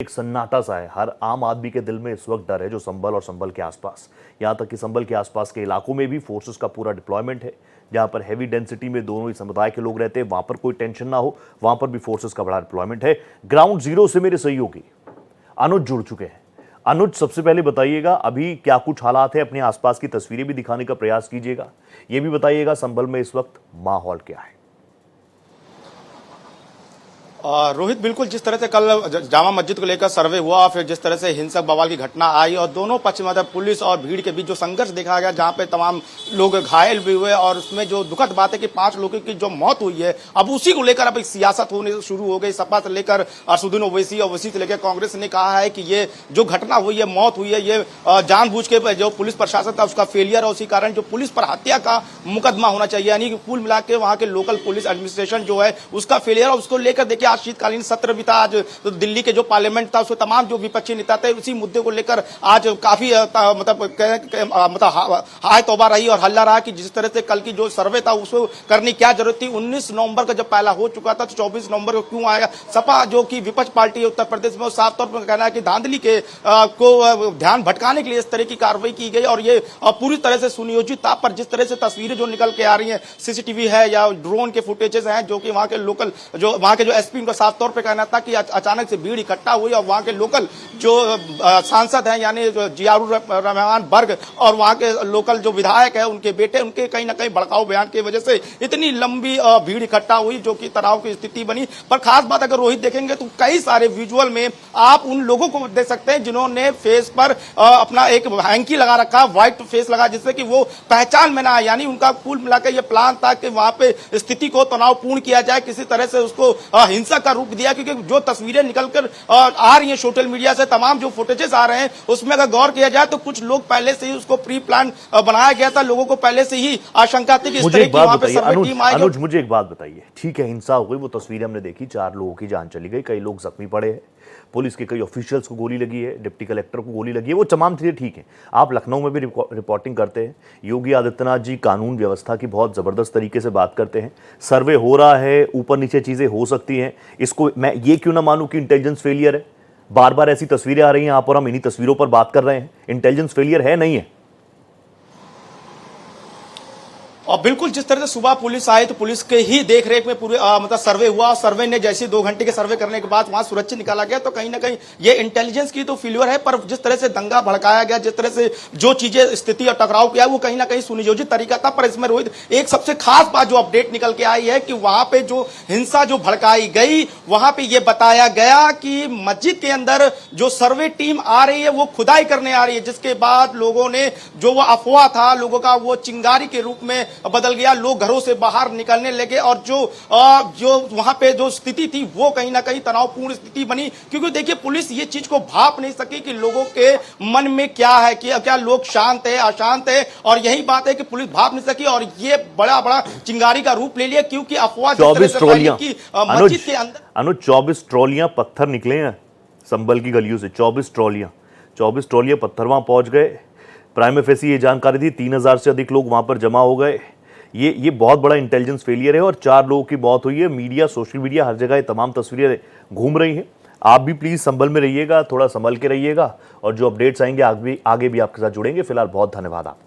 एक सन्नाटा सा है। हर आम आदमी के दिल में इस वक्त डर है जो संभल और संभल के आसपास, यहाँ तक कि संभल के आसपास के इलाकों में भी फोर्सेस का पूरा डिप्लॉयमेंट है। जहाँ पर हैवी डेंसिटी में दोनों ही समुदाय के लोग रहते हैं, वहां पर कोई टेंशन ना हो, वहां पर भी फोर्सेस का बड़ा डिप्लॉयमेंट है। ग्राउंड जीरो से मेरे सहयोगी अनुज जुड़ चुके हैं। अनुज, सबसे पहले बताइएगा अभी क्या कुछ हालात है, अपने आसपास की तस्वीरें भी दिखाने का प्रयास कीजिएगा। यह भी बताइएगा संभल में इस वक्त माहौल क्या है। रोहित, बिल्कुल जिस तरह से कल जामा मस्जिद को लेकर सर्वे हुआ, फिर जिस तरह से हिंसक बवाल की घटना आई और दोनों पक्ष में पुलिस और भीड़ के बीच जो संघर्ष देखा गया, जहां पे तमाम लोग घायल भी हुए और उसमें जो दुखद बात है कि 5 लोगों की जो मौत हुई है, अब उसी को लेकर अब एक सियासत होने शुरू हो गई। सपा से लेकर असदुद्दीन ओवैसी, ओवैसी से लेकर कांग्रेस ने कहा है कि ये जो घटना हुई है, मौत हुई है, ये जानबूझ के जो पुलिस प्रशासन था उसका फेलियर है। उसी कारण जो पुलिस पर हत्या का मुकदमा होना चाहिए, यानी कि कुल मिला के वहां के लोकल पुलिस एडमिनिस्ट्रेशन जो है उसका फेलियर। और उसको लेकर देखिए आज शीतकालीन सत्र भी था। आज तो दिल्ली के जो पार्लियामेंट था उसमें तमाम जो विपक्षी नेता थे उसी मुद्दे को लेकर आज काफी हाय तौबा रही और हल्ला रहा कि जिस तरह से कल की जो सर्वे था उसको करने की क्या जरूरत थी। 19 नवंबर का जब पहला हो चुका था तो 24 नवंबर को क्यों आया। सपा जो कि विपक्ष पार्टी है उत्तर प्रदेश में, साफ तौर पर कहना है कि धांधली के को ध्यान भटकाने के लिए इस तरह की कार्रवाई की गई और ये पूरी तरह से सुनियोजित था। पर जिस तरह से तस्वीरें जो निकल के आ रही है, सीसीटीवी है या ड्रोन के फुटेजेस हैं, जो कि वहां के लोकल वहां के जो एसपी उनका साफ तौर पर कहना था कि अचानक से भीड़ इकट्ठा हुई और वहां के लोकल जो सांसद हैं यानी जियाउर रहमान बर्ग और वहां के लोकल जो विधायक है उनके बेटे, उनके कहीं ना कहीं भड़काऊ बयान की वजह से इतनी लंबी भीड़ इकट्ठा हुई जो कि तनाव की स्थिति बनी। पर खास बात अगर रोहित देखेंगे तो कई सारे विजुअल में आप उन लोगों को देख सकते हैं जिन्होंने फेस पर अपना एक हैंकी लगा रखा, व्हाइट फेस लगा, जिससे कि वो पहचान में ना आए। यानी उनका कुल मिलाकर यह प्लान था कि वहां पे स्थिति को तनावपूर्ण किया जाए, किसी तरह से उसको हिंसा का रूप दिया। क्योंकि जो तस्वीरें निकलकर आ रही हैं सोशल मीडिया से, तमाम जो फुटेजेस आ रहे हैं उसमें अगर गौर किया जाए तो कुछ लोग पहले से ही उसको प्री प्लान बनाया गया था। लोगों को पहले से ही आशंका थी कि इस तरह की वहां पे सर्वे टीम आएगी। अनुज, मुझे एक बात बताइए, ठीक है हिंसा हो गई, वो तस्वीरें हमने देखी, 4 लोगों की जान चली गई, कई लोग जख्मी पड़े हैं, पुलिस के कई ऑफिशियल्स को गोली लगी है, डिप्टी कलेक्टर को गोली लगी है, वो तमाम चीजें ठीक है। आप लखनऊ में भी रिपोर्टिंग करते हैं, योगी आदित्यनाथ जी कानून व्यवस्था की बहुत जबरदस्त तरीके से बात करते हैं। सर्वे हो रहा है, ऊपर नीचे चीजें हो सकती हैं, इसको मैं ये क्यों ना मानूं कि इंटेलिजेंस फेलियर है। बार बार ऐसी तस्वीरें आ रही हैं यहाँ पर, हम इन्हीं तस्वीरों पर बात कर रहे हैं। इंटेलिजेंस फेलियर है नहीं है? और बिल्कुल जिस तरह से सुबह पुलिस आई तो पुलिस के ही देखरेख में पूरे सर्वे हुआ। सर्वे ने जैसे 2 घंटे के सर्वे करने के बाद वहां सुरक्षित निकाला गया। तो कहीं ना कहीं ये इंटेलिजेंस की तो फेल्योर है, पर जिस तरह से दंगा भड़काया गया, जिस तरह से जो चीजें स्थिति और टकराव किया वो कहीं ना कहीं सुनियोजित तरीका था। पर इसमें रोहित एक सबसे खास बात जो अपडेट निकल के आई है कि वहां पे जो हिंसा जो भड़काई गई, वहां पे ये बताया गया कि मस्जिद के अंदर जो सर्वे टीम आ रही है वो खुदाई करने आ रही है, जिसके बाद लोगों ने जो वो अफवाह था लोगों का वो चिंगारी के रूप में बदल गया। लोग घरों से बाहर निकलने लगे और जो वहां पे जो स्थिति थी वो कहीं ना कहीं तनावपूर्ण स्थिति बनी। क्योंकि देखिए पुलिस ये चीज को भाप नहीं सकी कि लोगों के मन में क्या है, कि क्या लोग शांत है अशांत है, और यही बात है कि पुलिस भाप नहीं सकी और ये बड़ा बड़ा चिंगारी का रूप ले लिया। क्योंकि अफवाह 24 ट्रॉलियां मस्जिद के अंदर, अनुज 24 ट्रॉलियां पत्थर निकले हैं संभल की गलियों से। 24 ट्रॉलियां पत्थर वहां पहुंच गए। प्राइम फेसी ये जानकारी थी, 3000 से अधिक लोग वहां पर जमा हो गए। ये बहुत बड़ा इंटेलिजेंस फेलियर है और 4 लोगों की मौत हुई है। मीडिया, सोशल मीडिया, हर जगह तमाम तस्वीरें घूम रही हैं। आप भी प्लीज संभल में रहिएगा, थोड़ा संभल के रहिएगा और जो अपडेट्स आएंगे आगे भी आपके साथ जुड़ेंगे। फिलहाल बहुत धन्यवाद आपका।